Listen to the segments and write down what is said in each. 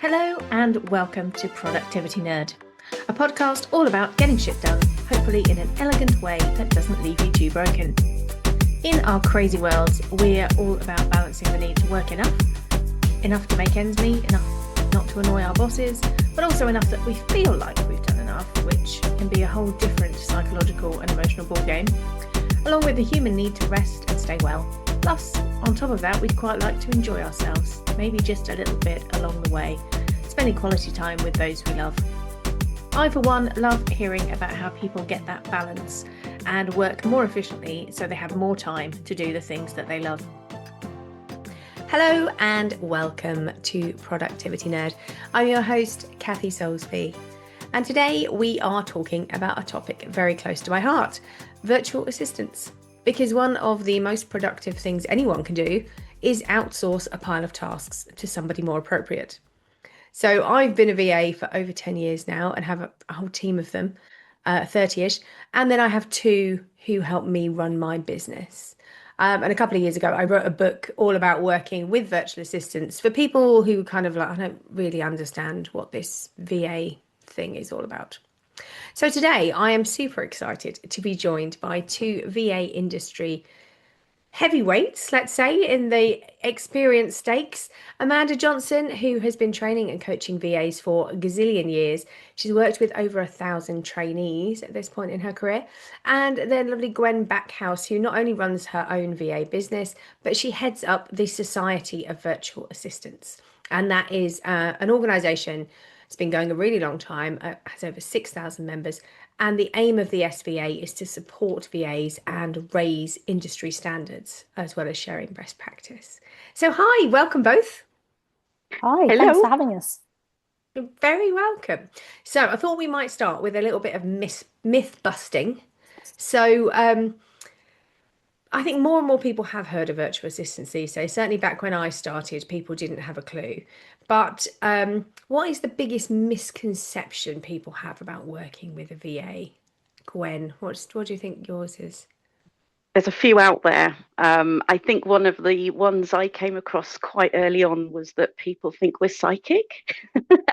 Hello and welcome to Productivity Nerd, a podcast all about getting shit done, hopefully in an elegant way that doesn't leave you too broken. In our crazy worlds, we're all about balancing the need to work enough to make ends meet, enough not to annoy our bosses, but also enough that we feel like we've done enough, which can be a whole different psychological and emotional ballgame, along with the human need to rest and stay well. Plus, on top of that, we'd quite like to enjoy ourselves, maybe just a little bit along the way, spending quality time with those we love. I, for one, love hearing about how people get that balance and work more efficiently so they have more time to do the things that they love. Hello and welcome to Productivity Nerd. I'm your host, Kathy Soulsby, and today we are talking about a topic very close to my heart, virtual assistants. Because one of the most productive things anyone can do is outsource a pile of tasks to somebody more appropriate. So I've been a VA for over 10 years now and have a whole team of them, 30-ish. And then I have two who help me run my business. And a couple of years ago, I wrote a book all about working with virtual assistants for people who kind of like, I don't really understand what this VA thing is all about. So today I am super excited to be joined by two VA industry heavyweights, let's say, in the experience stakes. Amanda Johnson, who has been training and coaching VAs for a gazillion years. She's worked with over 1,000 trainees at this point in her career. And then lovely Gwen Backhouse, who not only runs her own VA business, but she heads up the Society of Virtual Assistants. And that is an organisation. It's been going a really long time, has over 6,000 members, and the aim of the SVA is to support VAs and raise industry standards, as well as sharing best practice. So hi, welcome both. Hi, Hello. thanks for having us. You're very welcome. So I thought we might start with a little bit of myth busting. So I think more and more people have heard of virtual assistants these days. Certainly back when I started, people didn't have a clue. But what is the biggest misconception people have about working with a VA? Gwen, what do you think yours is? There's a few out there. I think one of the ones I came across quite early on was that people think we're psychic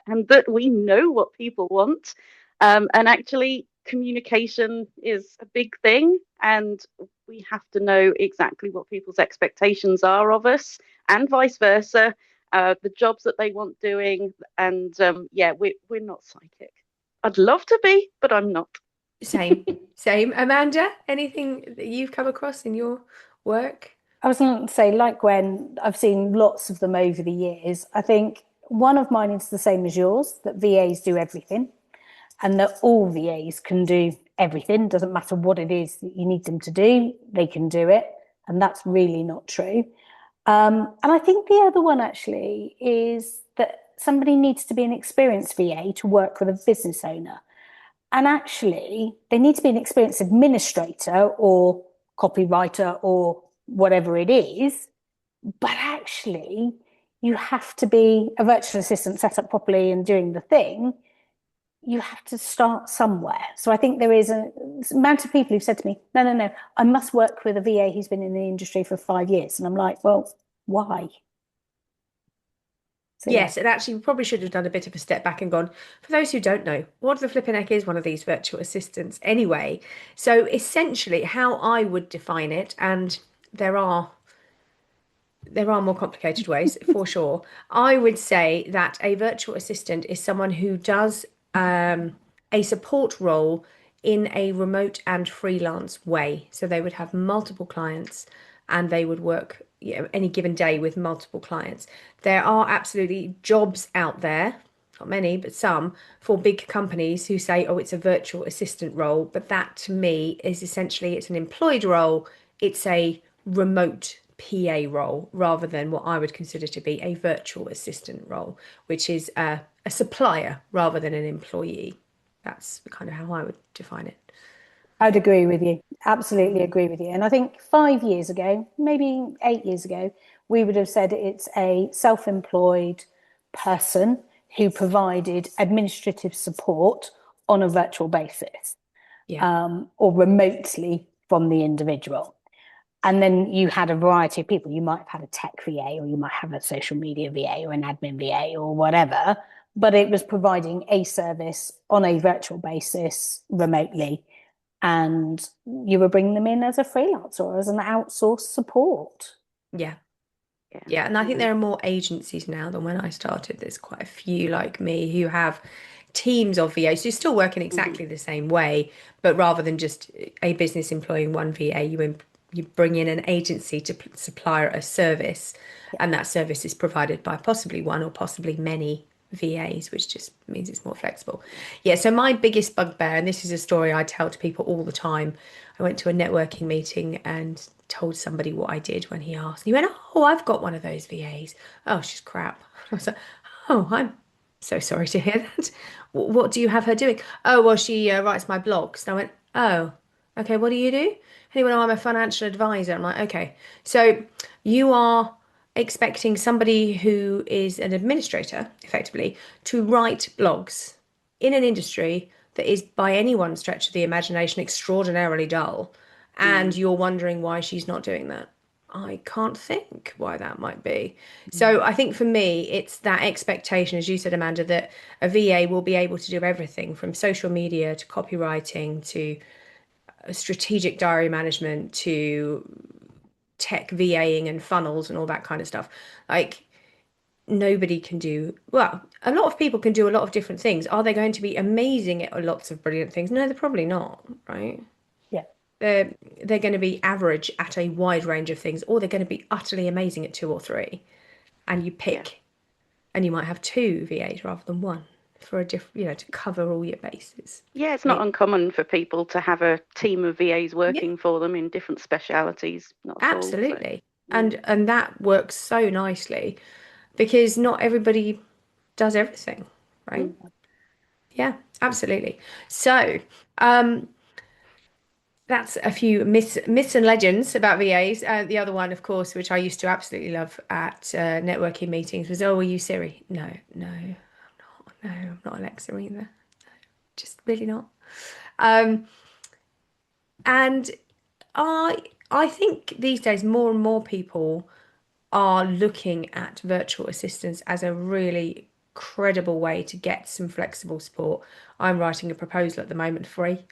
and that we know what people want. And actually, communication is a big thing, and we have to know exactly what people's expectations are of us, and vice versa. The jobs that they want doing, and we're not psychic. I'd love to be, but I'm not. Same. Amanda, anything that you've come across in your work? I was going to say, like Gwen, I've seen lots of them over the years. I think one of mine is the same as yours, that VAs do everything and that all VAs can do everything. Doesn't matter what it is that you need them to do, they can do it. And that's really not true. And I think the other one actually is that somebody needs to be an experienced VA to work with a business owner. And actually, they need to be an experienced administrator or copywriter or whatever it is. But actually, you have to be a virtual assistant set up properly and doing the thing. You have to start somewhere. So I think there is an amount of people who've said to me, no, I must work with a VA who's been in the industry for 5 years. And I'm like, well, why? So, yes, and actually we probably should have done a bit of a step back and gone, for those who don't know, what the flipping heck is one of these virtual assistants anyway? So essentially how I would define it, and there are more complicated ways for sure. I would say that a virtual assistant is someone who does a support role in a remote and freelance way. So they would have multiple clients and they would work any given day with multiple clients. There are absolutely jobs out there, not many, but some, for big companies who say, oh, it's a virtual assistant role. But that to me is essentially, it's an employed role. It's a remote PA role rather than what I would consider to be a virtual assistant role, which is a supplier rather than an employee. That's kind of how I would define it. I'd agree with you. Absolutely agree with you. And I think 5 years ago, maybe 8 years ago, we would have said it's a self-employed person who provided administrative support on a virtual basis, or remotely from the individual. And then you had a variety of people. You might have had a tech VA, or you might have a social media VA, or an admin VA, or whatever. But it was providing a service on a virtual basis remotely. And you were bringing them in as a freelancer or as an outsourced support. Yeah. Yeah. Yeah, and I think there are more agencies now than when I started. There's quite a few like me who have teams of VAs. You're still working exactly the same way, but rather than just a business employing one VA, you bring in an agency to supply a service, and that service is provided by possibly one or possibly many VAs, which just means it's more flexible. Yeah, so my biggest bugbear, and this is a story I tell to people all the time. I went to a networking meeting and told somebody what I did when he asked. He went, "Oh, I've got one of those VAs. Oh, she's crap." I was like, "Oh, I'm so sorry to hear that. What do you have her doing?" "Oh, well, she writes my blogs." And I went, "Oh, okay, what do you do?" And he went, "Oh, I'm a financial advisor." I'm like, "Okay, so you are expecting somebody who is an administrator, effectively, to write blogs in an industry that is, by anyone's stretch of the imagination, extraordinarily dull, and you're wondering why she's not doing that." I can't think why that might be. So I think for me, it's that expectation, as you said, Amanda, that a VA will be able to do everything from social media to copywriting to strategic diary management to tech VAing and funnels and all that kind of stuff. Like, nobody can do, well, a lot of people can do a lot of different things. Are they going to be amazing at lots of brilliant things? No, they're probably not, right? Yeah. They're going to be average at a wide range of things, or they're going to be utterly amazing at two or three. And you pick, and you might have two VAs rather than one for a different, to cover all your bases. Yeah, it's not uncommon for people to have a team of VAs Yeah, working for them in different specialities. Not at all. So, absolutely. And that works so nicely because not everybody does everything, right? Yeah, absolutely. So, that's a few myths and legends about VAs. The other one, of course, which I used to absolutely love at networking meetings was, "Oh, are you Siri?" No, no, I'm not. No, I'm not Alexa either. No, just really not. And I think these days more and more people are looking at virtual assistants as a really credible way to get some flexible support. I'm writing a proposal at the moment for a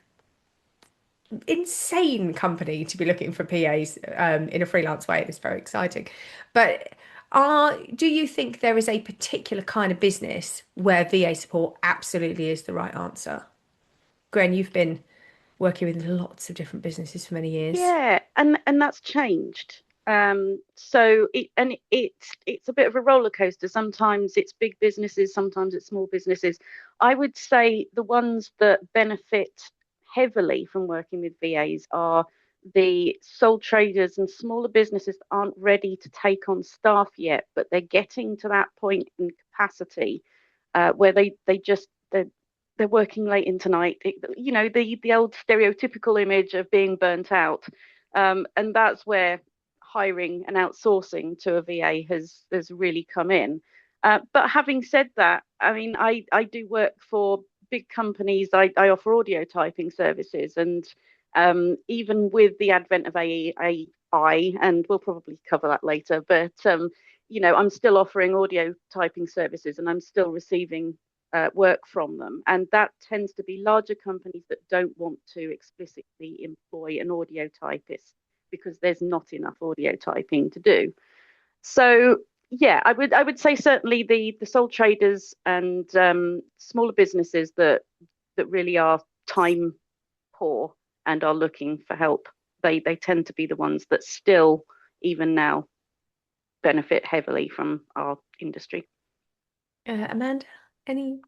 insane company to be looking for PAs in a freelance way. It's very exciting. But do you think there is a particular kind of business where VA support absolutely is the right answer? Gwen, you've been working with lots of different businesses for many years. yeah, and that's changed. So it's a bit of a roller coaster. Sometimes it's big businesses, sometimes it's small businesses. I would say the ones that benefit heavily from working with VAs are the sole traders and smaller businesses that aren't ready to take on staff yet, but they're getting to that point in capacity where they're working late into night. The old stereotypical image of being burnt out, and that's where hiring and outsourcing to a VA has really come in. But having said that, I mean, I do work for big companies. I offer audio typing services, and even with the advent of AI, and we'll probably cover that later, but I'm still offering audio typing services, and I'm still receiving work from them. And that tends to be larger companies that don't want to explicitly employ an audio typist because there's not enough audio typing to do. So yeah, I would say certainly the sole traders and smaller businesses that really are time poor and are looking for help. They tend to be the ones that still, even now, benefit heavily from our industry. Amanda, any?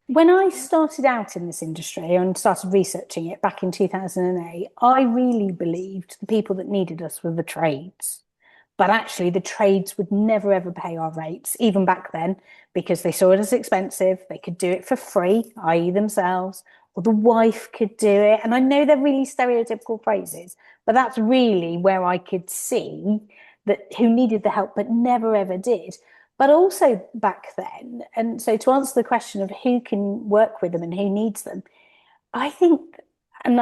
When I started out in this industry and started researching it back in 2008, I really believed the people that needed us were the trades. But actually, the trades would never ever pay our rates, even back then, because they saw it as expensive. They could do it for free, i.e., themselves, or the wife could do it. And I know they're really stereotypical phrases, but that's really where I could see that who needed the help but never ever did. But also back then, and so to answer the question of who can work with them and who needs them, I think, and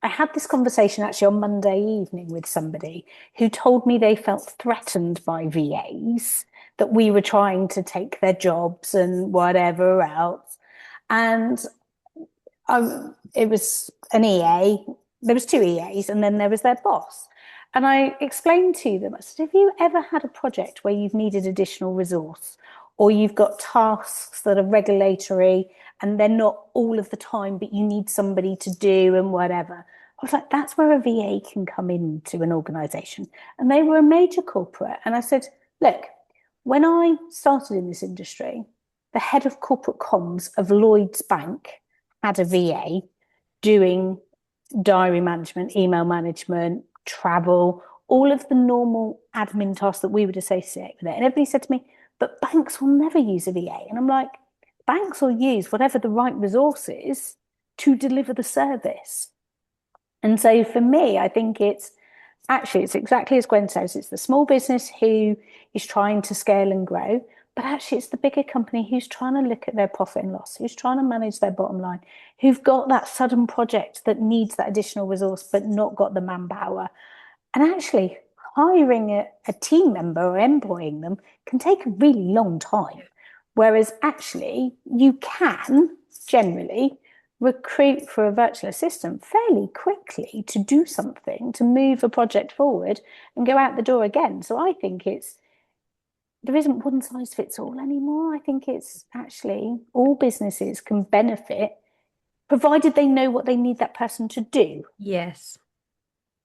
I had this conversation actually on Monday evening with somebody who told me they felt threatened by VAs, that we were trying to take their jobs and whatever else. And it was an EA. There was two EAs, and then there was their boss. And I explained to them, I said, have you ever had a project where you've needed additional resource, or you've got tasks that are regulatory and they're not all of the time, but you need somebody to do and whatever? I was like, that's where a VA can come into an organization. And they were a major corporate. And I said, look, when I started in this industry, the head of corporate comms of Lloyds Bank had a VA doing diary management, email management, travel, all of the normal admin tasks that we would associate with it. And everybody said to me, but banks will never use a VA. And I'm like, banks will use whatever the right resource is to deliver the service. And so for me, I think it's exactly as Gwen says, it's the small business who is trying to scale and grow, but actually it's the bigger company who's trying to look at their profit and loss, who's trying to manage their bottom line, who've got that sudden project that needs that additional resource, but not got the manpower. And actually hiring a team member or employing them can take a really long time. Whereas actually you can generally recruit for a virtual assistant fairly quickly to do something, to move a project forward and go out the door again. So I think there isn't one size fits all anymore. I think it's actually all businesses can benefit, provided they know what they need that person to do. Yes.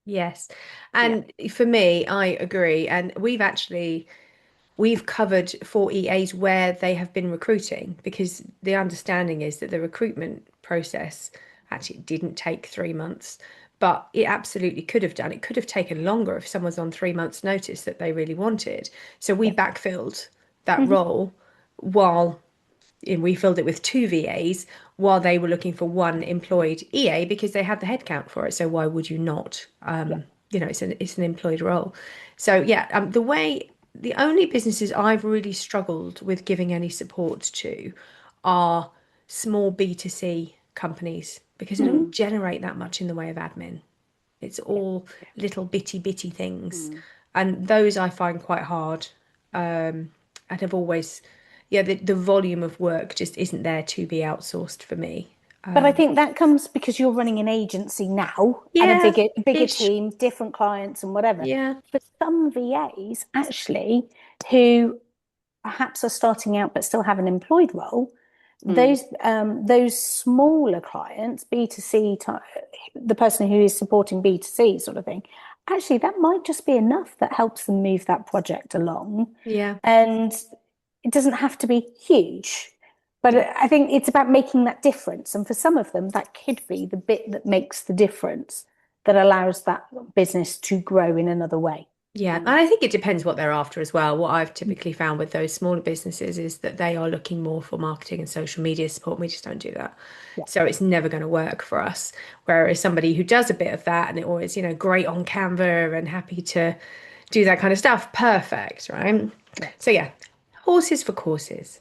Yes. And for me, I agree. And we've covered for EAs where they have been recruiting, because the understanding is that the recruitment process actually didn't take 3 months, but it absolutely could have done. It could have taken longer if someone's on 3 months' notice that they really wanted. So we backfilled that role while we filled it with two VAs while they were looking for one employed EA, because they had the headcount for it. So why would you not? It's an employed role. So the only businesses I've really struggled with giving any support to are small B2C companies, because they don't generate that much in the way of admin. It's all little bitty things. And those I find quite hard. And have always, the volume of work just isn't there to be outsourced for me. But I think that comes because you're running an agency now and a bigger team, different clients and whatever. Yeah. But some VAs actually who perhaps are starting out but still have an employed role, those smaller clients, B2C, the person who is supporting B2C sort of thing, actually that might just be enough that helps them move that project along. Yeah. And it doesn't have to be huge. But I think it's about making that difference. And for some of them, that could be the bit that makes the difference, that allows that business to grow in another way. Yeah, and I think it depends what they're after as well. What I've typically found with those smaller businesses is that they are looking more for marketing and social media support. And we just don't do that. Yeah. So it's never going to work for us. Whereas somebody who does a bit of that and it always, great on Canva and happy to do that kind of stuff, perfect, right? Yeah. So yeah, horses for courses.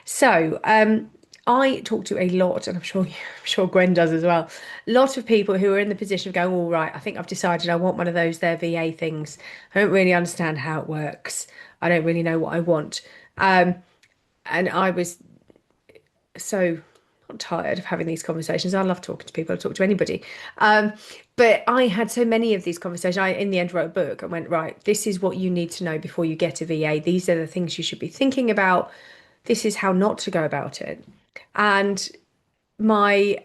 So I talk to a lot, and I'm sure Gwen does as well. A lot of people who are in the position of going, all right, I think I've decided I want one of those there VA things. I don't really understand how it works. I don't really know what I want. And I was so tired of having these conversations. I love talking to people. I talk to anybody. But I had so many of these conversations. I, in the end, wrote a book and went, right, this is what you need to know before you get a VA. These are the things you should be thinking about. This is how not to go about it. And my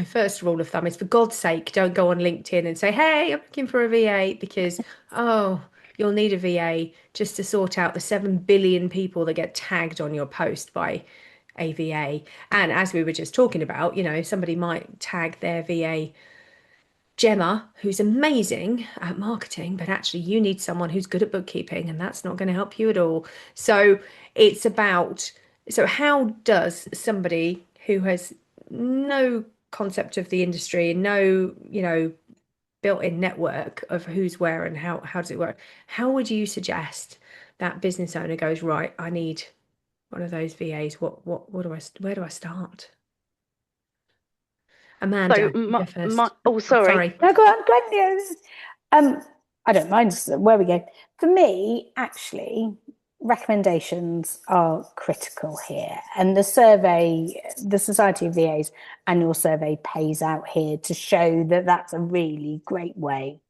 first rule of thumb is, for God's sake, don't go on LinkedIn and say, hey, I'm looking for a VA, because you'll need a VA just to sort out the 7 billion people that get tagged on your post by a VA. And as we were just talking about, somebody might tag their VA Gemma, who's amazing at marketing, but actually you need someone who's good at bookkeeping, and that's not going to help you at all. So it's about, so how does somebody who has no concept of the industry and no, built-in network of who's where and how does it work, how would you suggest that business owner goes, right, I need one of those VAs? Where do I start? Amanda, you go my first. oh, sorry. Sorry. No, go on, go on. Yes. I don't mind where we go. For me, actually, recommendations are critical here. And the survey, the Society of VAs annual survey pays out here to show that that's a really great way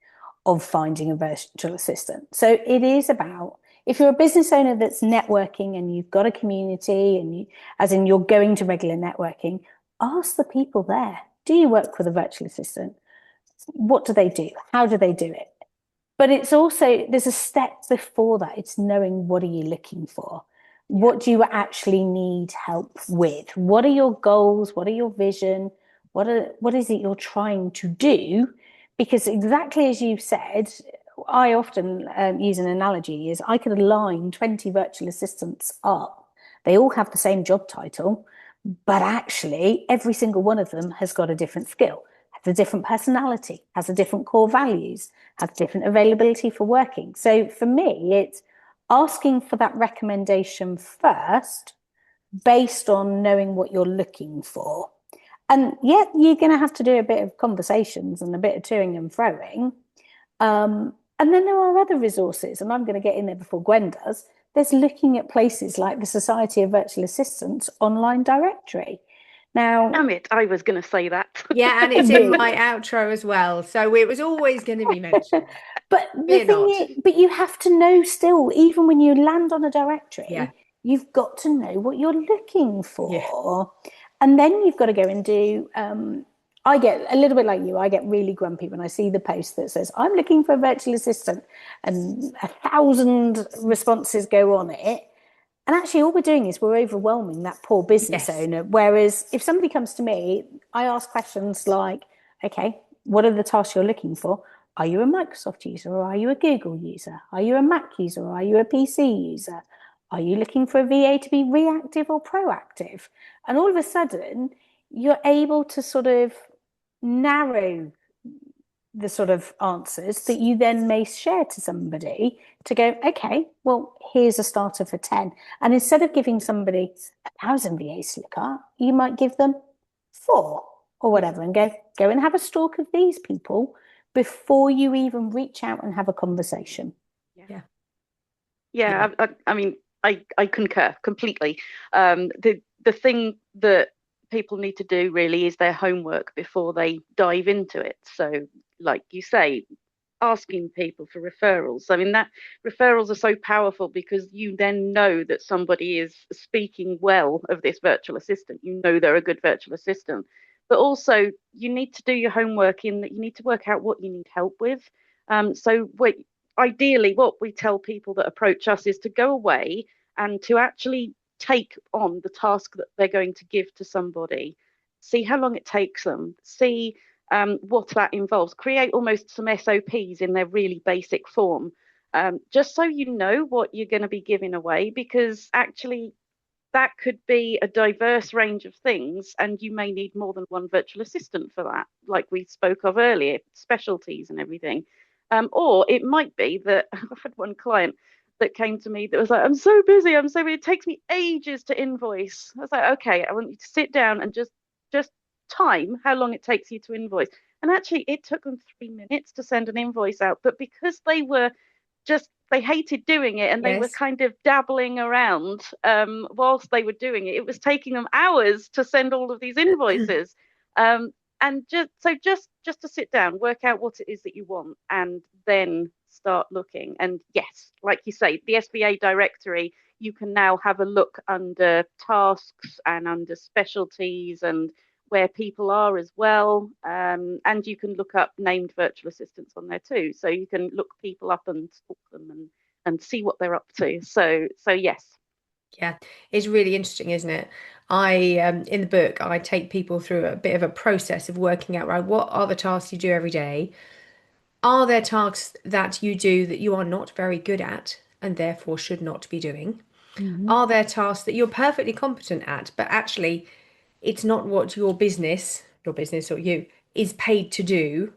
of finding a virtual assistant. So it is about, if you're a business owner that's networking and you've got a community and you, as in you're going to regular networking, ask the people there, do you work with a virtual assistant? What do they do? How do they do it? But it's also, there's a step before that. It's knowing, what are you looking for? What do you actually need help with? What are your goals? What are your vision? What is it you're trying to do? Because exactly as you said, I often use an analogy is I could line 20 virtual assistants up. They all have the same job title, but actually every single one of them has got a different skill, has a different personality, has a different core values, has different availability for working. So for me, it's asking for that recommendation first based on knowing what you're looking for. And yet you're going to have to do a bit of conversations and a bit of toing and froing. And then there are other resources, and I'm going to get in there before Gwen does. There's looking at places like the Society of Virtual Assistants online directory. Now, Damn it, I was going to say that. Yeah, and it's in my outro as well. So it was always going to be mentioned. but the Fear thing not. is, but you have to know still, even when you land on a directory, Yeah. you've got to know what you're looking for. Yeah. And then you've got to go and do, I get a little bit like you, I get really grumpy when I see the post that says, I'm looking for a virtual assistant, and 1,000 responses go on it. And actually, all we're doing is we're overwhelming that poor business Yes. owner. Whereas if somebody comes to me, I ask questions like, okay, what are the tasks you're looking for? Are you a Microsoft user, or are you a Google user? Are you a Mac user, or are you a PC user? Are you looking for a VA to be reactive or proactive? And all of a sudden, you're able to sort of narrow the sort of answers that you then may share to somebody to go, okay, well, here's a starter for 10. And instead of giving somebody 1,000 VAs to look at, you might give them 4 or whatever, and go and have a stalk of these people before you even reach out and have a conversation. Yeah. I mean, I concur completely. The thing that people need to do really is their homework before they dive into it. So, like you say, asking people for referrals. I mean, that referrals are so powerful because you then know that somebody is speaking well of this virtual assistant. You know they're a good virtual assistant. But also, you need to do your homework in that you need to work out what you need help with. Ideally, what we tell people that approach us is to go away and to actually take on the task that they're going to give to somebody, see how long it takes them, see what that involves, create almost some SOPs in their really basic form, just so you know what you're going to be giving away, because actually that could be a diverse range of things, and you may need more than one virtual assistant for that, like we spoke of earlier, specialties and everything. Or it might be that I've had one client that came to me that was like, I'm so busy, it takes me ages to invoice. I was like, okay, I want you to sit down and just time how long it takes you to invoice. And actually it took them 3 minutes to send an invoice out, but because they hated doing it, and they were kind of dabbling around whilst they were doing it, it was taking them hours to send all of these invoices. And just to sit down, work out what it is that you want, and then start looking. And yes, like you say, the SVA directory, you can now have a look under tasks and under specialties and where people are as well. And you can look up named virtual assistants on there too. So you can look people up and stalk them and see what they're up to. So yes. Yeah, it's really interesting, isn't it? In the book, I take people through a bit of a process of working out, right, what are the tasks you do every day? Are there tasks that you do that you are not very good at and therefore should not be doing? Mm-hmm. Are there tasks that you're perfectly competent at, but actually it's not what your business or you is paid to do?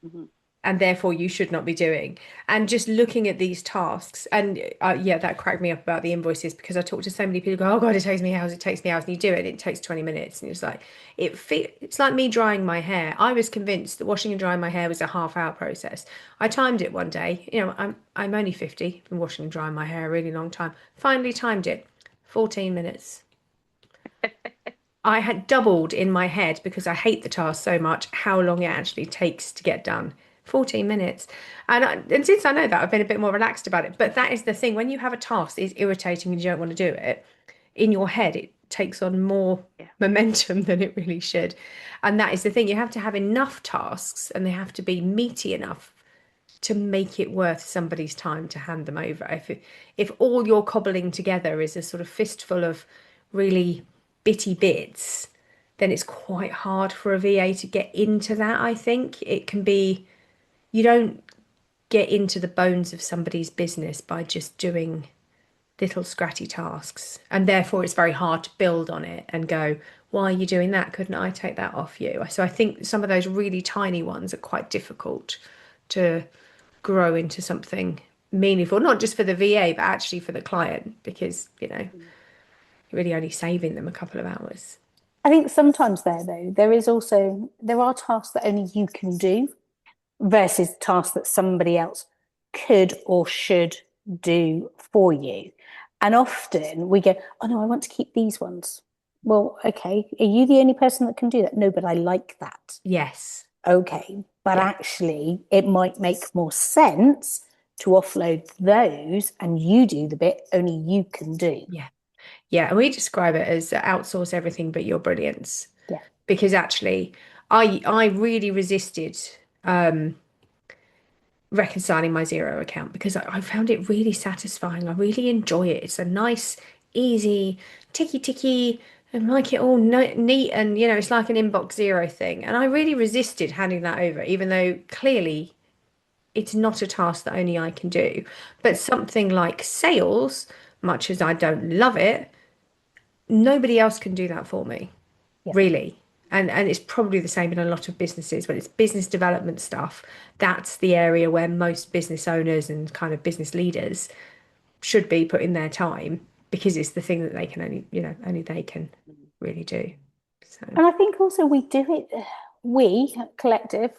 Mm-hmm. and therefore you should not be doing. And just looking at these tasks, and yeah, that cracked me up about the invoices, because I talk to so many people who go, oh God, it takes me hours, it takes me hours, and you do it, it takes 20 minutes, and it's like it's like me drying my hair. I was convinced that washing and drying my hair was a half-hour process. I timed it one day. I'm only 50, been washing and drying my hair a really long time. Finally timed it, 14 minutes. I had doubled in my head, because I hate the task so much, how long it actually takes to get done. 14 minutes. And since I know that, I've been a bit more relaxed about it. But that is the thing. When you have a task that is irritating and you don't want to do it, in your head, it takes on more momentum than it really should. And that is the thing. You have to have enough tasks, and they have to be meaty enough to make it worth somebody's time to hand them over. If all you're cobbling together is a sort of fistful of really bitty bits, then it's quite hard for a VA to get into that. I think it can be, you don't get into the bones of somebody's business by just doing little scratty tasks, and therefore it's very hard to build on it and go, why are you doing that? Couldn't I take that off you? So I think some of those really tiny ones are quite difficult to grow into something meaningful, not just for the VA, but actually for the client, because, you're really only saving them a couple of hours. I think sometimes though, there are tasks that only you can do versus tasks that somebody else could or should do for you. And often we go, oh no, I want to keep these ones. Well, okay, are you the only person that can do that? No, but I like that. Yes. Okay, but Yeah. actually, it might make more sense to offload those and you do the bit only you can do. Yeah. Yeah. And we describe it as outsource everything but your brilliance. Yeah. Because actually, I really resisted reconciling my Zero account, because I found it really satisfying. I really enjoy it. It's a nice, easy, ticky, and like it all neat, and it's like an inbox Zero thing. And I really resisted handing that over, even though clearly it's not a task that only I can do. But something like sales, much as I don't love it, nobody else can do that for me, Yeah. really. And it's probably the same in a lot of businesses. When it's business development stuff, that's the area where most business owners and kind of business leaders should be putting their time, because it's the thing that they can only they can really do. So And I think also we, collective,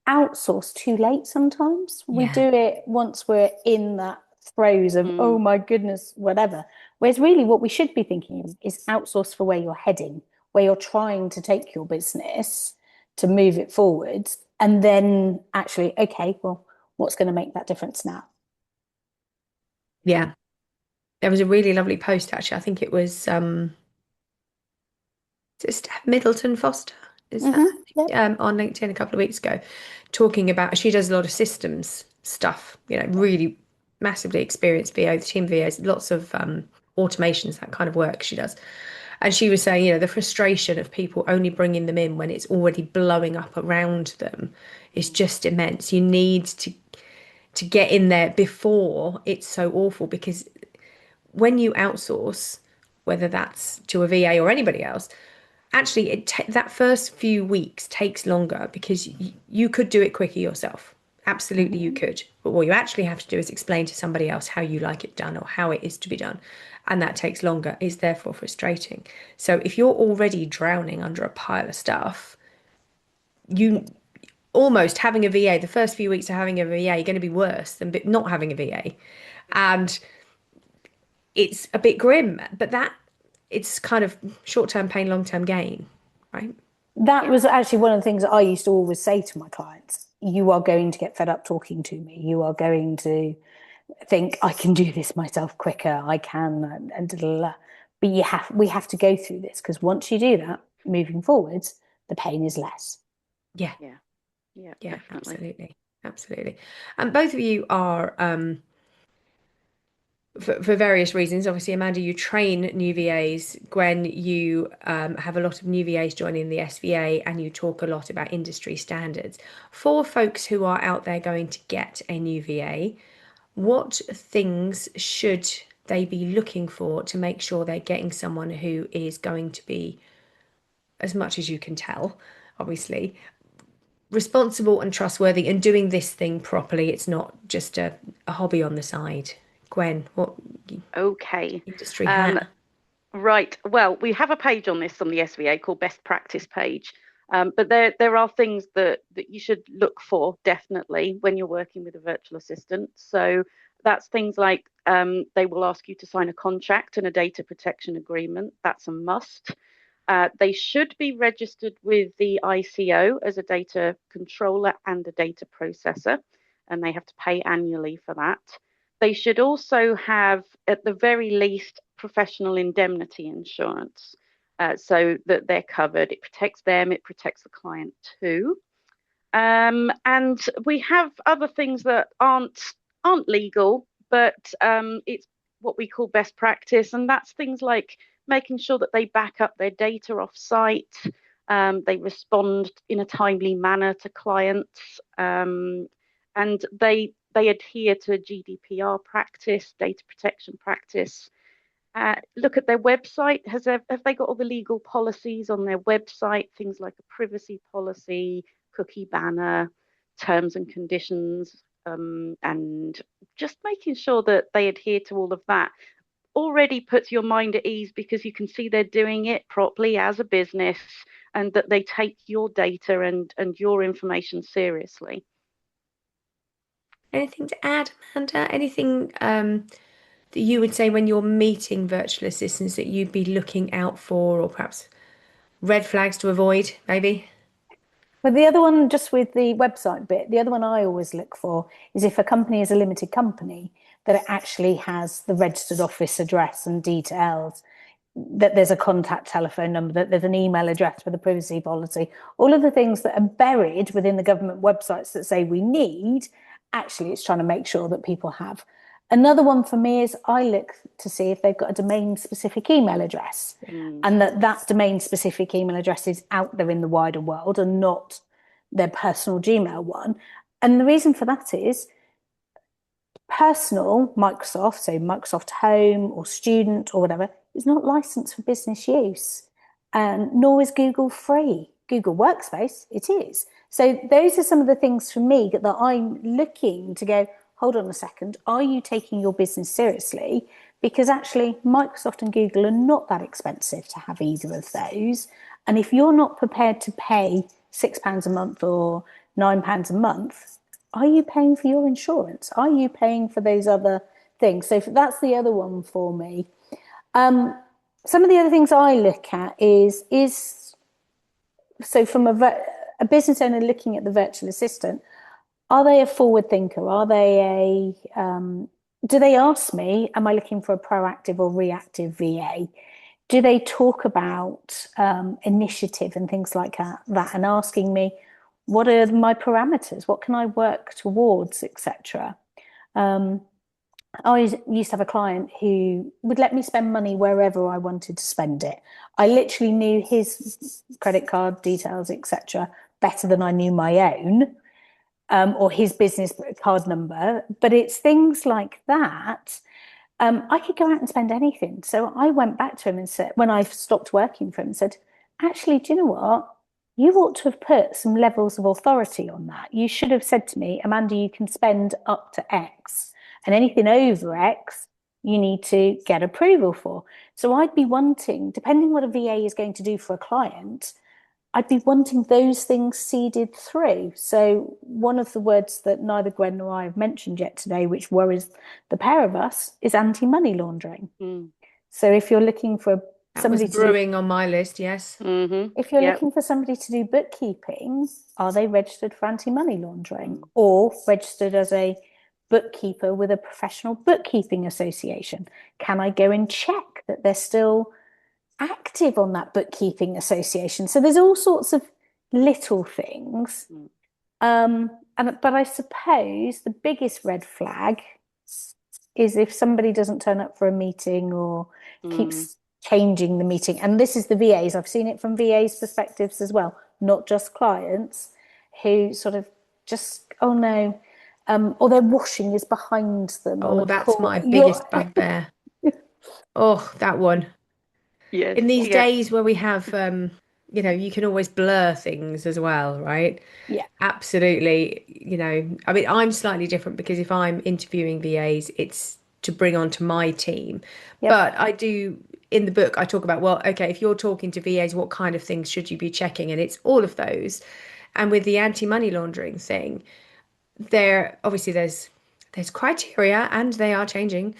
outsource too late sometimes. We yeah, do it once we're in that throes of, oh Mm. my goodness, whatever. Whereas really what we should be thinking of is outsource for where you're heading, where you're trying to take your business to move it forward. And then actually, okay, well, what's going to make that difference now? yeah. There was a really lovely post, actually. I think it was just Middleton Foster, is that Yeah. on LinkedIn a couple of weeks ago, talking about, she does a lot of systems stuff, really massively experienced VA, the team VAs, lots of automations, that kind of work she does. And she was saying, the frustration of people only bringing them in when it's already blowing up around them is just immense. You need to get in there before it's so awful, because when you outsource, whether that's to a VA or anybody else, actually that first few weeks takes longer, because you could do it quicker yourself. Absolutely, you could. But what you actually have to do is explain to somebody else how you like it done, or how it is to be done. And that takes longer. It's therefore frustrating. So if you're already drowning under a pile of stuff, you almost having a VA, the first few weeks of having a VA, you're going to be worse than not having a VA. And it's a bit grim, but it's kind of short-term pain, long-term gain, right? That was actually one of the things that I used to always say to my clients. You are going to get fed up talking to me. You are going to think I can do this myself quicker. I can, and da, da, da. But we have to go through this, because once you do that, moving forwards, the pain is less. Yeah, Yeah, yeah, definitely. absolutely. And both of you are for various reasons. Obviously, Amanda, you train new VAs. Gwen, you have a lot of new VAs joining the SVA, and you talk a lot about industry standards. For folks who are out there going to get a new VA, what things should they be looking for to make sure they're getting someone who is going to be, as much as you can tell, obviously, responsible and trustworthy and doing this thing properly. It's not just a hobby on the side. Gwen, what Okay. industry Um, hat? Right. Well, we have a page on this on the SVA called Best Practice page. But there are things that you should look for definitely when you're working with a virtual assistant. So that's things like they will ask you to sign a contract and a data protection agreement. That's a must. They should be registered with the ICO as a data controller and a data processor, and they have to pay annually for that. They should also have, at the very least, professional indemnity insurance so that they're covered. It protects them, it protects the client too. And we have other things that aren't legal, but it's what we call best practice, and that's things like making sure that they back up their data off site, they respond in a timely manner to clients, and they adhere to GDPR practice, data protection practice. Look at their website. Have they got all the legal policies on their website? Things like a privacy policy, cookie banner, terms and conditions, and just making sure that they adhere to all of that already puts your mind at ease because you can see they're doing it properly as a business and that they take your data and your information seriously. Anything to add, Amanda? Anything that you would say when you're meeting virtual assistants that you'd be looking out for, or perhaps red flags to avoid, maybe? But the other one, just with the website bit, the other one I always look for is if a company is a limited company, that it actually has the registered office address and details, that there's a contact telephone number, that there's an email address with a privacy policy, all of the things that are buried within the government websites that say we need, actually it's trying to make sure that people have. Another one for me is I look to see if they've got a domain specific email address and that domain specific email address is out there in the wider world and not their personal Gmail one. And the reason for that is personal Microsoft, so Microsoft Home or Student or whatever, is not licensed for business use, and nor is Google free. Google Workspace, it is. So those are some of the things for me that I'm looking to go, hold on a second, are you taking your business seriously? Because actually, Microsoft and Google are not that expensive to have either of those. And if you're not prepared to pay £6 a month or £9 a month, are you paying for your insurance? Are you paying for those other things? So that's the other one for me. Some of the other things I look at is so from a business owner looking at the virtual assistant, are they a forward thinker? Are they do they ask me, am I looking for a proactive or reactive VA? Do they talk about initiative and things like that and asking me, what are my parameters? What can I work towards, etc. I used to have a client who would let me spend money wherever I wanted to spend it. I literally knew his credit card details, etc., better than I knew my own, or his business card number. But it's things like that. I could go out and spend anything. So I went back to him and said, when I stopped working for him, said, actually, do you know what? You ought to have put some levels of authority on that. You should have said to me, Amanda, you can spend up to X, and anything over X, you need to get approval for. So I'd be wanting, depending what a VA is going to do for a client, I'd be wanting those things seeded through. So one of the words that neither Gwen nor I have mentioned yet today, which worries the pair of us, is anti-money laundering. So if you're looking for That was somebody to brewing on my list, yes. if you're looking for somebody to do bookkeeping, are they registered for anti-money laundering or registered as a bookkeeper with a professional bookkeeping association? Can I go and check that they're still active on that bookkeeping association? So there's all sorts of little things. But I suppose the biggest red flag is if somebody doesn't turn up for a meeting or keeps changing the meeting. And this is the VAs. I've seen it from VAs' perspectives as well, not just clients who sort of just, oh no, or their washing is behind them. Oh, that's my biggest bugbear. Oh, that one. Yes. In these Yeah. days where we have you can always blur things as well, right? Yeah. Absolutely. I mean, I'm slightly different because if I'm interviewing VAs, it's to bring onto my team. Yep. But I do, in the book, I talk about, well, okay, if you're talking to VAs, what kind of things should you be checking? And it's all of those. And with the anti-money laundering thing, there obviously there's criteria and they are changing.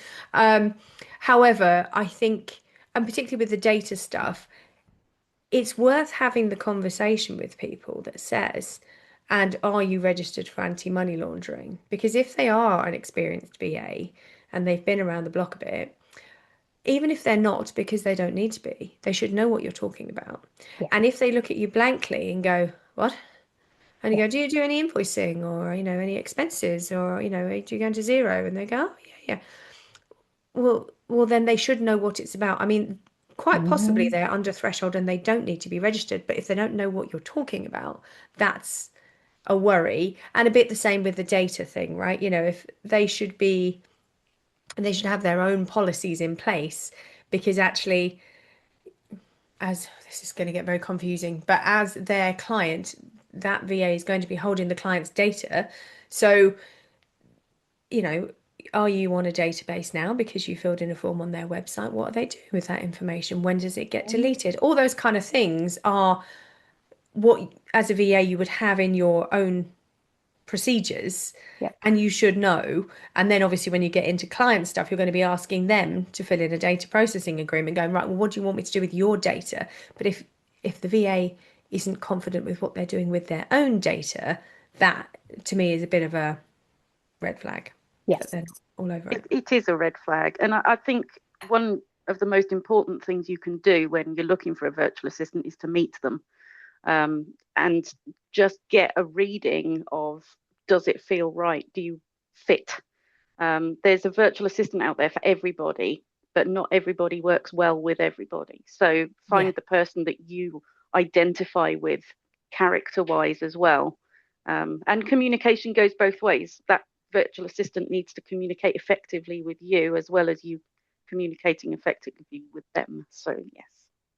However, I think, and particularly with the data stuff, it's worth having the conversation with people that says, and are you registered for anti-money laundering? Because if they are an experienced VA and they've been around the block a bit, even if they're not, because they don't need to be, they should know what you're talking about. Yeah. And if they look at you blankly and go, what? And you Yeah. go, do you do any invoicing or, any expenses or, do you go into zero? And they go, oh, yeah, yeah. Well, then they should know what it's about. I mean, quite possibly Mhm. they're under threshold and they don't need to be registered. But if they don't know what you're talking about, that's a worry. And a bit the same with the data thing, right? If they should be, and they should have their own policies in place because actually, as this is going to get very confusing, but as their client, that VA is going to be holding the client's data. So, you know, are you on a database now because you filled in a form on their website? What are they doing with that information? When does it get deleted? All those kind of things are what, as a VA, you would have in your own procedures Yeah. and you should know. And then obviously when you get into client stuff, you're going to be asking them to fill in a data processing agreement, going, right, well, what do you want me to do with your data? But if the VA isn't confident with what they're doing with their own data, that to me is a bit of a red flag that Yes. they're not all over it. It is a red flag. And I think one of the most important things you can do when you're looking for a virtual assistant is to meet them, and just get a reading of, does it feel right? Do you fit? There's a virtual assistant out there for everybody, but not everybody works well with everybody. So Yeah. find the person that you identify with character wise as well. And communication goes both ways. That virtual assistant needs to communicate effectively with you as well as you communicating effectively with them. So, yes.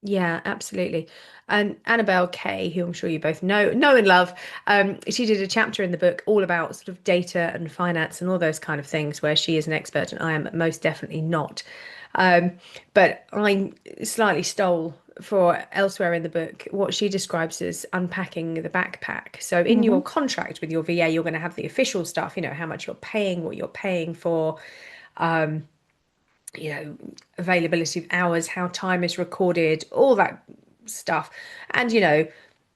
Yeah, absolutely. And Annabelle Kay, who I'm sure you both know and love, she did a chapter in the book all about sort of data and finance and all those kind of things, where she is an expert and I am most definitely not. But I slightly stole for elsewhere in the book what she describes as unpacking the backpack. So in Hmm. your contract with your VA, you're going to have the official stuff, how much you're paying, what you're paying for, you know, availability of hours, how time is recorded, all that stuff. And,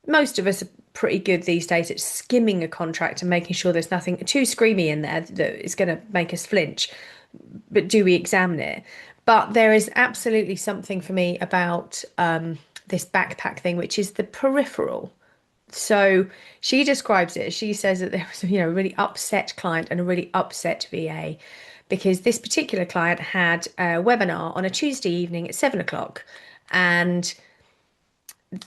most of us are pretty good these days at skimming a contract and making sure there's nothing too screamy in there that is going to make us flinch. But do we examine it? But there is absolutely something for me about this backpack thing, which is the peripheral. So she describes it. She says that there was, a really upset client and a really upset VA because this particular client had a webinar on a Tuesday evening at 7 o'clock, and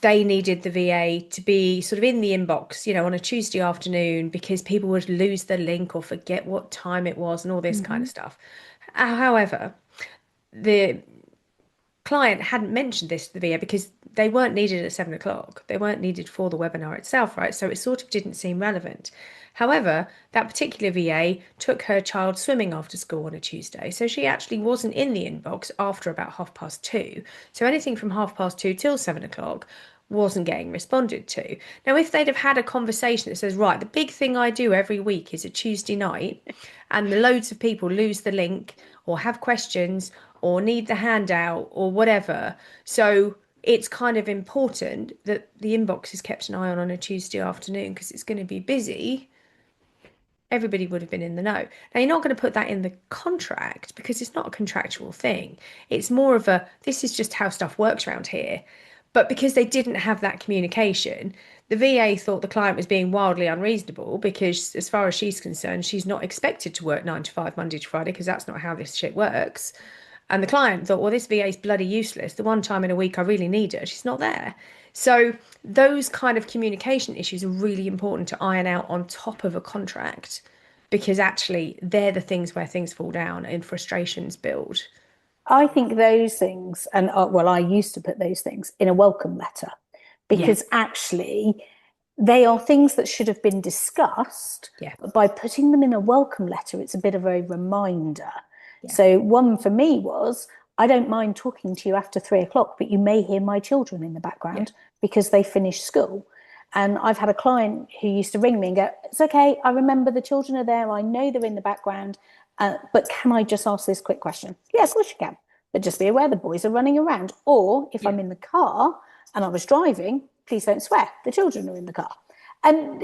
they needed the VA to be sort of in the inbox, on a Tuesday afternoon because people would lose the link or forget what time it was and all this kind Hmm. of stuff. However, the client hadn't mentioned this to the VA because they weren't needed at 7 o'clock. They weren't needed for the webinar itself, right? So it sort of didn't seem relevant. However, that particular VA took her child swimming after school on a Tuesday. So she actually wasn't in the inbox after about 2:30. So anything from 2:30 till 7 o'clock wasn't getting responded to. Now, if they'd have had a conversation that says, right, the big thing I do every week is a Tuesday night, and the loads of people lose the link or have questions or need the handout or whatever. So it's kind of important that the inbox is kept an eye on a Tuesday afternoon because it's going to be busy. Everybody would have been in the know. Now, you're not going to put that in the contract because it's not a contractual thing. It's more of a, this is just how stuff works around here. But because they didn't have that communication, the VA thought the client was being wildly unreasonable because, as far as she's concerned, she's not expected to work 9 to 5 Monday to Friday because that's not how this shit works. And the client thought, well, this VA is bloody useless. The one time in a week I really need her, she's not there. So those kind of communication issues are really important to iron out on top of a contract because actually they're the things where things fall down and frustrations build. I think those things, and well, I used to put those things in a welcome letter because actually they are things that should have been discussed, but by putting them in a welcome letter, it's a bit of a reminder. So one for me was, I don't mind talking to you after 3 o'clock, but you may hear my children in the background because they finished school. And I've had a client who used to ring me and go, it's okay, I remember the children are there, I know they're in the background, but can I just ask this quick question? Yes, of course you can, but just be aware the boys are running around. Or if I'm in the car and I was driving, please don't swear, the children are in the car. And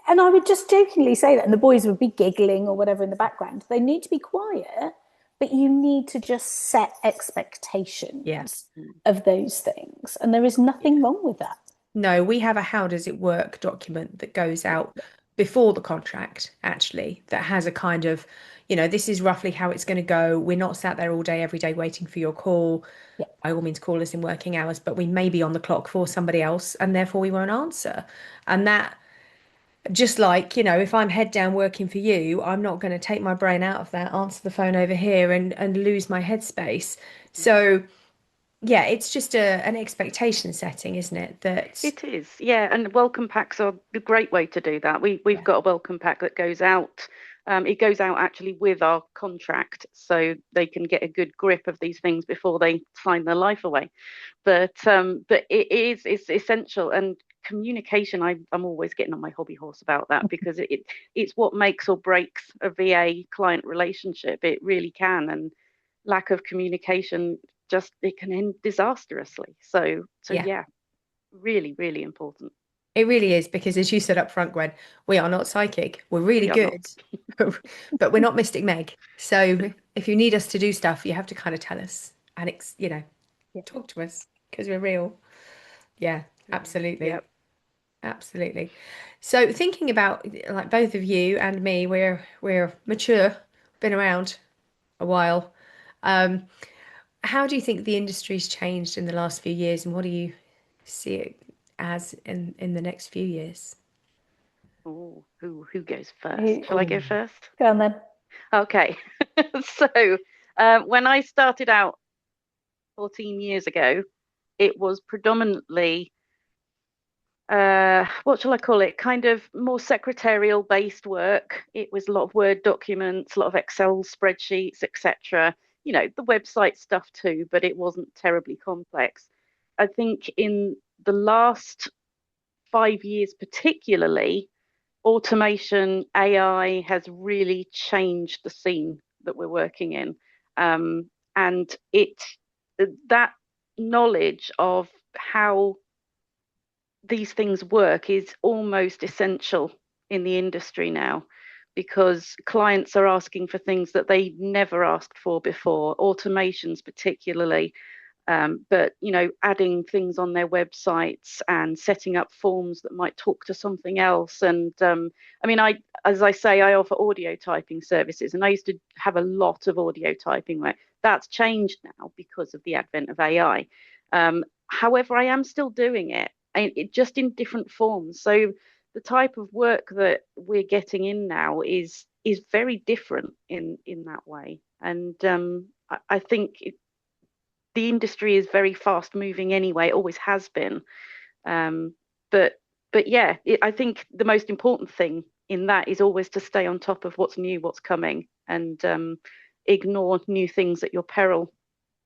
I would just jokingly say that, and the boys would be giggling or whatever in the background. They need to be quiet, but you need to just set expectations of those things. And there is nothing wrong with that. No, we have a how does it work document that goes out before the contract, actually, that has a kind of, this is roughly how it's going to go. We're not sat there all day, every day waiting for your call. By all means, call us in working hours, but we may be on the clock for somebody else and therefore we won't answer. And that, just like, if I'm head down working for you, I'm not going to take my brain out of that, answer the phone over here and lose my headspace. So yeah, it's just an expectation setting, isn't it? That it is, and welcome packs are a great way to do that. We've got a welcome pack that goes out. It goes out actually with our contract, so they can get a good grip of these things before they sign their life away. But it's essential, and communication. I'm always getting on my hobby horse about that because it's what makes or breaks a VA client relationship. It really can, and lack of communication, it can end disastrously. So yeah, really, really important. it really is, because as you said up front, Gwen, we are not psychic. We're really good, but we're not Mystic Meg. So if you need us to do stuff, you have to kind of tell us and talk to us because we're real. Yeah, absolutely. Absolutely. So thinking about, like, both of you and me, we're mature, been around a while. How do you think the industry's changed in the last few years, and what do you see it as in the next few years? Oh, who goes first? Shall I go first? Go on then. Okay. So when I started out 14 years ago, it was predominantly what shall I call it? Kind of more secretarial based work. It was a lot of Word documents, a lot of Excel spreadsheets, etc. The website stuff too, but it wasn't terribly complex. I think in the last 5 years, particularly, automation, AI has really changed the scene that we're working in. And that knowledge of how these things work is almost essential in the industry now, because clients are asking for things that they never asked for before, automations particularly. But adding things on their websites and setting up forms that might talk to something else. And as I say, I offer audio typing services, and I used to have a lot of audio typing work. That's changed now because of the advent of AI. However, I am still doing it, just in different forms. So the type of work that we're getting in now is very different in that way. And I think the industry is very fast moving anyway. It always has been. But yeah, I think the most important thing in that is always to stay on top of what's new, what's coming, and ignore new things at your peril.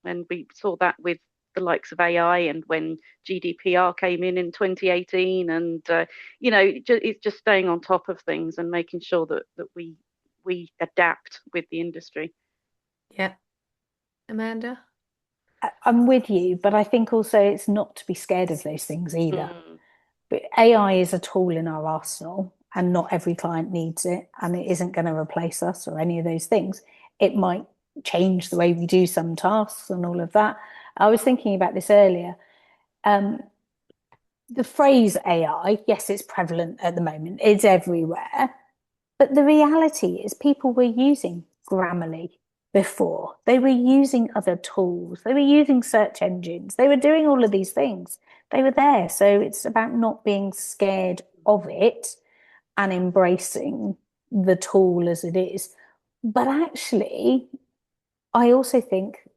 And we saw that with the likes of AI, and when GDPR came in 2018, and it's just staying on top of things and making sure that we adapt with the industry. Yeah. Amanda? I'm with you, but I think also it's not to be scared of those things either. But AI is a tool in our arsenal, and not every client needs it, and it isn't going to replace us or any of those things. It might change the way we do some tasks and all of that. I was thinking about this earlier. The phrase AI, yes, it's prevalent at the moment, it's everywhere. But the reality is people were using Grammarly before. They were using other tools. They were using search engines. They were doing all of these things. They were there. So it's about not being scared of it and embracing the tool as it is. But actually, I also think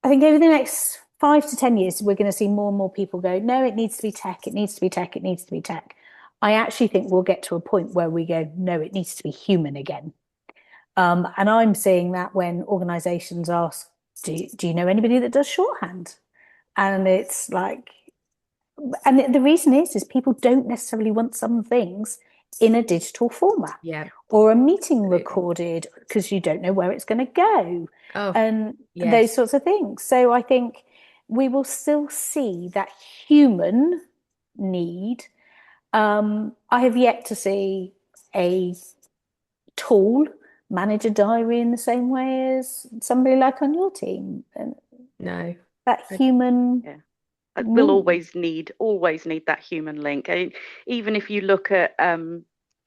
I think over the next 5 to 10 years, we're going to see more and more people go, no, it needs to be tech, it needs to be tech, it needs to be tech. I actually think we'll get to a point where we go, no, it needs to be human again. And I'm seeing that when organizations ask, do you know anybody that does shorthand? And it's like, and the reason is people don't necessarily want some things in a digital format Yeah. or a meeting recorded because you don't know where it's going to go and those sorts of things. So I think we will still see that human need. I have yet to see a tool manage a diary in the same way as somebody like on your team. And No. that human Yeah. We'll always need that human link. I mean, even if you look at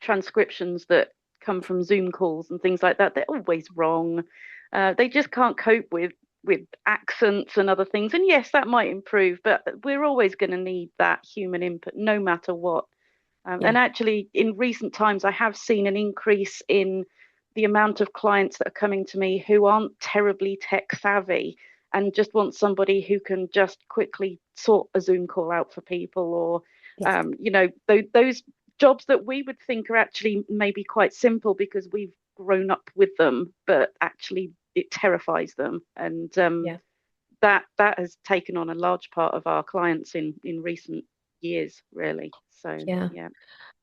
transcriptions that come from Zoom calls and things like that, they're always wrong. They just can't cope with accents and other things. And yes, that might improve, but we're always going to need that human input, no matter what. And actually, in recent times, I have seen an increase in the amount of clients that are coming to me who aren't terribly tech savvy and just want somebody who can just quickly sort a Zoom call out for people, or those jobs that we would think are actually maybe quite simple because we've grown up with them, but actually it terrifies them. And that has taken on a large part of our clients in recent years, really. So yeah.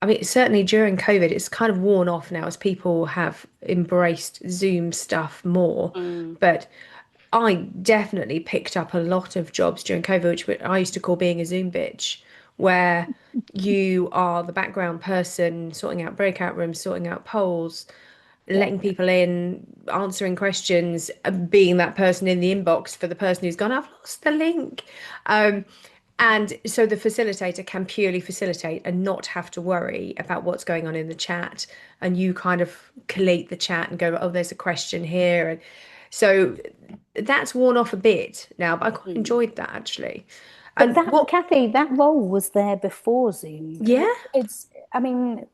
I mean, certainly during COVID, it's kind of worn off now as people have embraced Zoom stuff more. But I definitely picked up a lot of jobs during COVID, which I used to call being a Zoom bitch, where you are the background person sorting out breakout rooms, sorting out polls, letting people in, answering questions, being that person in the inbox for the person who's gone, I've lost the link. And so the facilitator can purely facilitate and not have to worry about what's going on in the chat. And you kind of collate the chat and go, oh, there's a question here. And so that's worn off a bit now, but I quite enjoyed that actually. But Kathy, that role was there before Zoom. Yeah. I mean,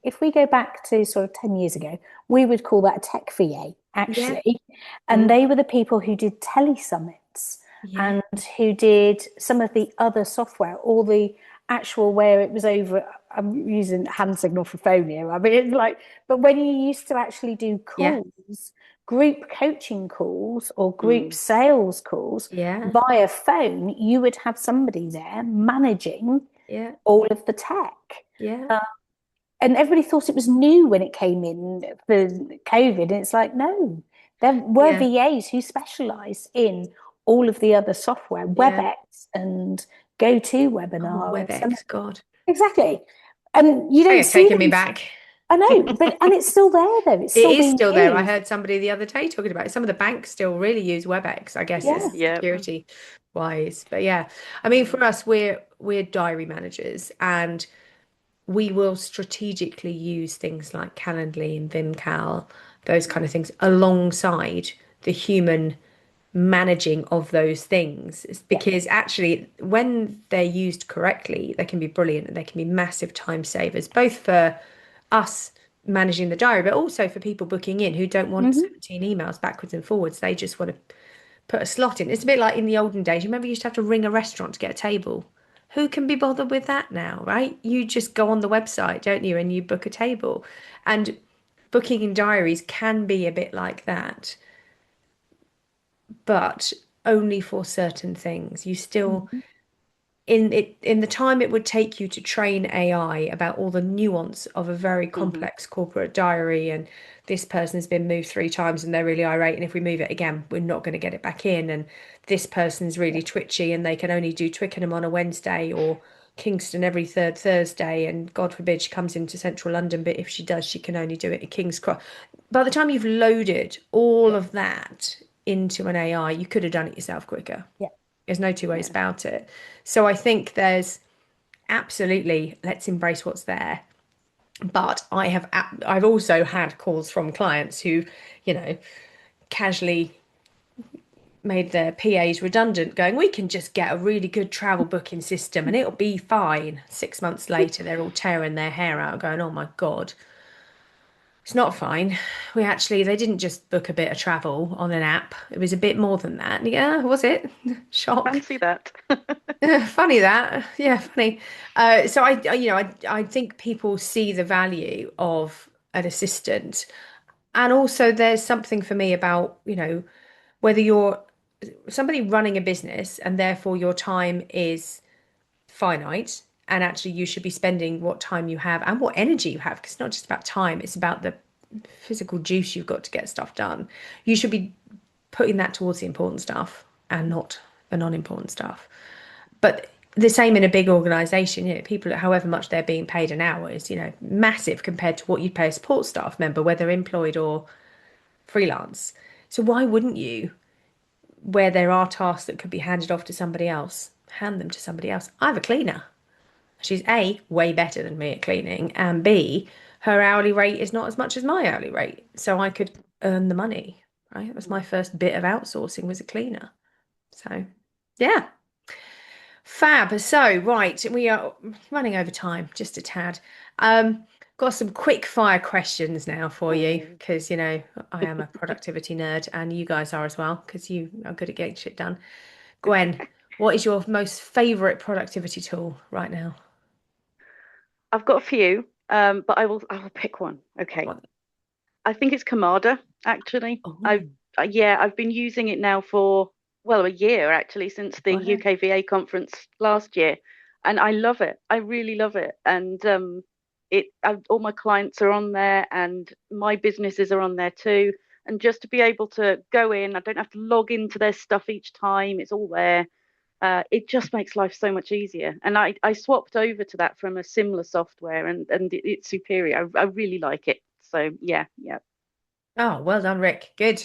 if we go back to sort of 10 years ago, we would call that a tech VA, actually. And they were the people who did telesummits and who did some of the other software, all the actual where it was over. I'm using hand signal for phone here. I mean, it's like, but when you used to actually do calls, group coaching calls or group sales calls via phone, you would have somebody there managing all of the tech. And everybody thought it was new when it came in for COVID. And it's like, no, there were VAs who specialised in all of the other software, WebEx and GoToWebinar. WebEx, God. Exactly. And you don't see taking me back. I know, and it's still there though. It's still being still there. used. I heard somebody the other day talking about it. Some of the banks still really use WebEx. I guess it's security wise. But I mean, for us, we're diary managers, and we will strategically use things like Calendly and VimCal, those kind of things, alongside the human managing of those things. It's because actually, when they're used correctly, they can be brilliant and they can be massive time savers, both for us managing the diary, but also for people booking in who don't want 17 emails backwards and forwards. They just want to put a slot in. It's a bit like in the olden days. You remember you used to have to ring a restaurant to get a table. Who can be bothered with that now, right? You just go on the website, don't you, and you book a table. And booking in diaries can be a bit like that, but only for certain things. You still, in the time it would take you to train AI about all the nuance of a very complex corporate diary, and this person has been moved 3 times and they're really irate, and if we move it again, we're not going to get it back in, and this person's really twitchy and they can only do Twickenham on a Wednesday or Kingston every third Thursday, and God forbid she comes into central London, but if she does, she can only do it at King's Cross. By the time you've loaded all of that into an AI, you could have done it yourself quicker. There's no two ways about it. So I think there's absolutely, let's embrace what's there. But I've also had calls from clients who, casually made their PAs redundant, going, we can just get a really good travel booking system and it'll be fine. 6 months later, they're all tearing their hair out, going, oh my God. It's not fine. They didn't just book a bit of travel on an app. It was a bit more than that. Yeah, was it? Shock. Fancy that. Funny that. Yeah, funny. So I think people see the value of an assistant. And also there's something for me about, whether you're somebody running a business and therefore your time is finite and actually you should be spending what time you have and what energy you have, because it's not just about time, it's about the physical juice you've got to get stuff done. You should be putting that towards the important stuff and not the non-important stuff. But the same in a big organization, people, however much they're being paid an hour is, massive compared to what you'd pay a support staff member, whether employed or freelance. So why wouldn't you, where there are tasks that could be handed off to somebody else, hand them to somebody else? I have a cleaner. She's A, way better than me at cleaning, and B, her hourly rate is not as much as my hourly rate. So I could earn the money, right? That was my first bit of outsourcing, was a cleaner. So yeah. Fab. So, right, we are running over time just a tad. Got some quick fire questions now for you because, I am a productivity nerd and you guys are as well because you are good at getting shit done. Gwen, what is your most favorite productivity tool right now? I've got a few, but I will pick one. Okay. What? I think it's Kamada, actually. Oh, I've been using it now for, well, a year actually, since the wow. UK VA conference last year. And I love it. I really love it. And all my clients are on there and my businesses are on there too. And just to be able to go in, I don't have to log into their stuff each time. It's all there. It just makes life so much easier. And I swapped over to that from a similar software, and it's superior. I really like it. So yeah, yeah. Oh, well done, Rick. Good.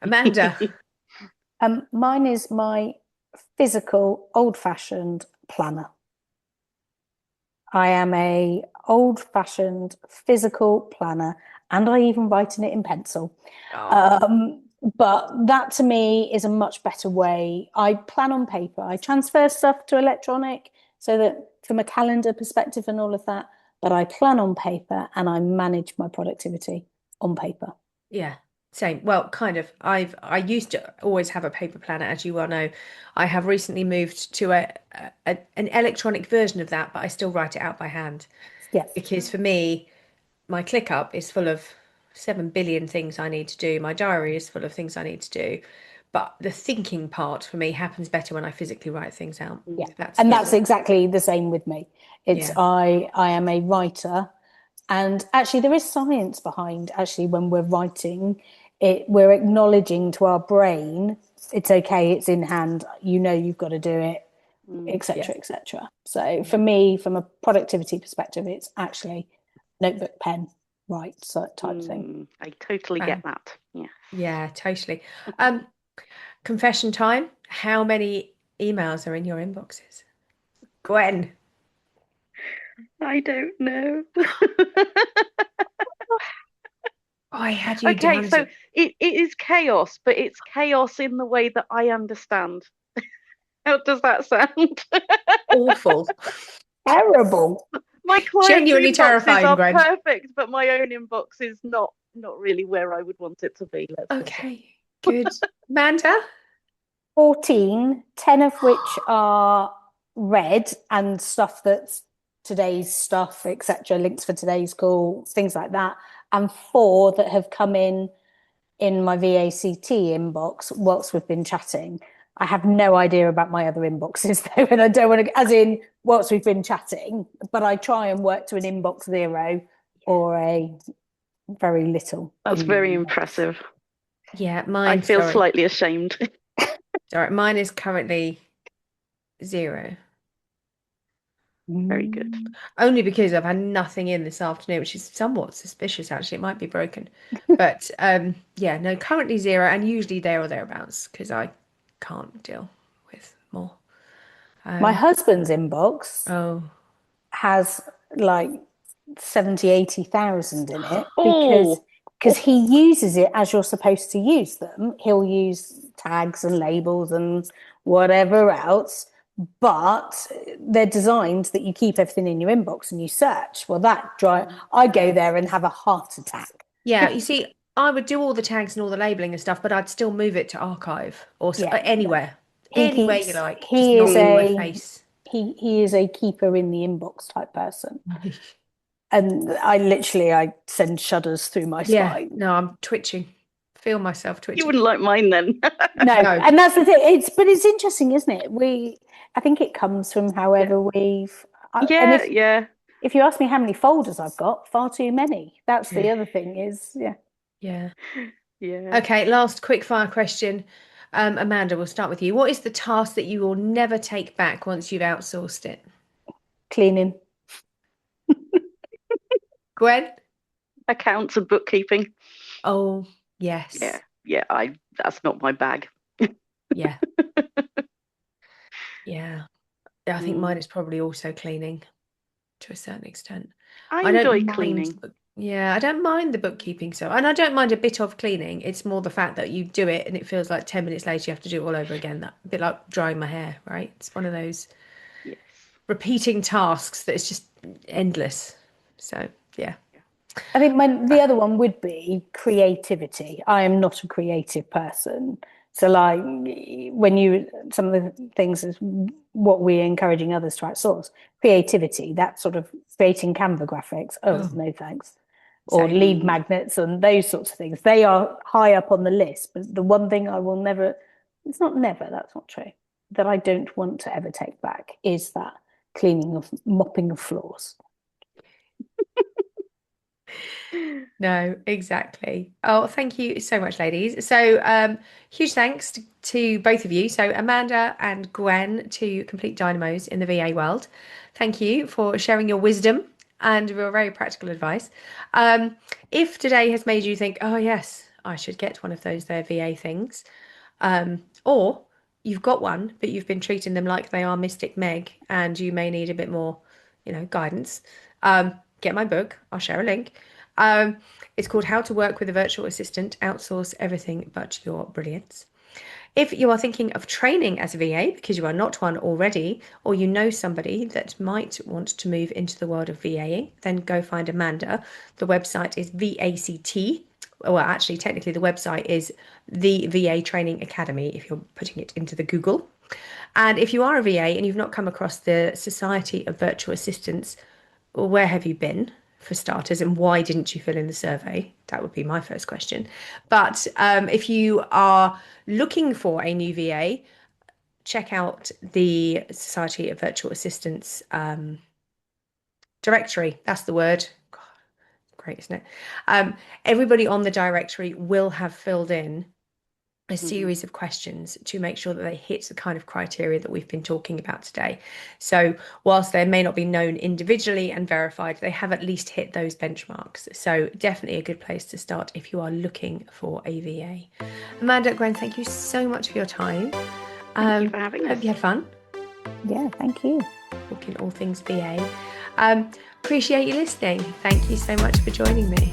Amanda. Mine is my physical old-fashioned planner. I am a old-fashioned physical planner, and I even write in it in pencil. Oh, But that to me is a much better way. I plan on paper. I transfer stuff to electronic so that from a calendar perspective and all of that, but I plan on paper and I manage my productivity on paper. yeah. Same. Well, kind of. I used to always have a paper planner, as you well know. I have recently moved to an electronic version of that, but I still write it out by hand Yes. because for me, my ClickUp is full of 7 billion things I need to do. My diary is full of things I need to do. But the thinking part for me happens better when I physically write things out. Yeah. That's And the that's exactly the same with me. It's yeah. I am a writer, and actually there is science behind actually when we're writing it, we're acknowledging to our brain it's okay, it's in hand, you've got to do it, Yeah. etc., etc. So for me, from a productivity perspective, it's actually notebook, pen, write, so type thing. I totally Wow. get that. Yeah. Yeah, totally. Um, Confession time. How many emails are in your inboxes? Gwen. I don't know. I had you Okay, down so to it is chaos, but it's chaos in the way that I understand. How does that sound? awful. Terrible. My clients' Genuinely inboxes terrifying, are Gwen. perfect, but my own inbox is not really where I would want it to be, let's just say. Okay, good. Manda? 14, 10 of which are read and stuff that's today's stuff, etc., links for today's call, things like that, and 4 that have come in my VACT inbox whilst we've been chatting. I have no idea about my other inboxes though, and I don't want to, as in whilst we've been chatting, but I try and work to an inbox 0 or a very little. That's very impressive. Yeah, I mine, feel sorry. slightly ashamed. Sorry, mine is currently 0. Very good. Only because I've had nothing in this afternoon, which is somewhat suspicious actually. It might be broken. But yeah, no, currently 0 and usually there or thereabouts because I can't deal with more. My husband's inbox Oh, has like 70, 80,000 in it because Oh, he uses it as you're supposed to use them. He'll use tags and labels and whatever else, but they're designed that you keep everything in your inbox and you search. Well, I go there and have a heart attack Yeah, you see, I would do all the tags and all the labeling and stuff, but I'd still move it to archive or Yeah, no. anywhere, He anywhere you keeps, like, just he is not in my a, face. he is a keeper in the inbox type person. And I send shudders through my Yeah, spine. no, I'm twitching. Feel myself You twitching. wouldn't like mine then. No, No. and that's the thing. But it's interesting, isn't it? I think it comes from Yeah. however and Yeah, yeah. if you ask me how many folders I've got, far too many. That's the Yeah. other thing is, yeah. Yeah. Yeah. Okay, last quick fire question. Amanda, we'll start with you. What is the task that you will never take back once you've outsourced it? Cleaning. Gwen? Accounts and bookkeeping. Oh, Yeah. yes. Yeah, that's not my bag. Yeah. Yeah. I think mine Mm. is probably also cleaning to a certain extent. I I enjoy don't mind, cleaning. yeah, I don't mind the bookkeeping so, and I don't mind a bit of cleaning. It's more the fact that you do it and it feels like 10 minutes later you have to do it all over again. That a bit like drying my hair, right? It's one of those Yes. repeating tasks that is just endless. So, yeah. I think the other one would be creativity. I am not a creative person. So like some of the things is what we're encouraging others to outsource, creativity, that sort of creating Canva graphics. Oh, Oh, no thanks. Or same. lead Mm. magnets and those sorts of things. They are high up on the list. But the one thing I will never, it's not never, that's not true, that I don't want to ever take back is that mopping of floors. No, exactly. Oh, thank you so much, ladies. So, huge thanks to both of you. So, Amanda and Gwen, two complete dynamos in the VA world. Thank you for sharing your wisdom and your very practical advice. If today has made you think, oh, yes, I should get one of those their VA things, or you've got one, but you've been treating them like they are Mystic Meg and you may need a bit more, guidance, get my book. I'll share a link. Um, it's called How to Work with a Virtual Assistant, Outsource Everything But Your Brilliance. If you are thinking of training as a VA because you are not one already, or you know somebody that might want to move into the world of VAing, then go find Amanda. The website is VACT. Well, actually, technically, the website is the VA Training Academy if you're putting it into the Google. And if you are a VA and you've not come across the Society of Virtual Assistants, well, where have you been? For starters, and why didn't you fill in the survey? That would be my first question. But if you are looking for a new VA, check out the Society of Virtual Assistants directory. That's the word. God, great, isn't it? Everybody on the directory will have filled in a series of questions to make sure that they hit the kind of criteria that we've been talking about today. So whilst they may not be known individually and verified, they have at least hit those benchmarks. So definitely a good place to start if you are looking for a VA. Amanda, Gwen, thank you so much for your time. Thank you for having us. Hope you had fun. Yeah, thank you. Talking all things VA. Appreciate you listening. Thank you so much for joining me.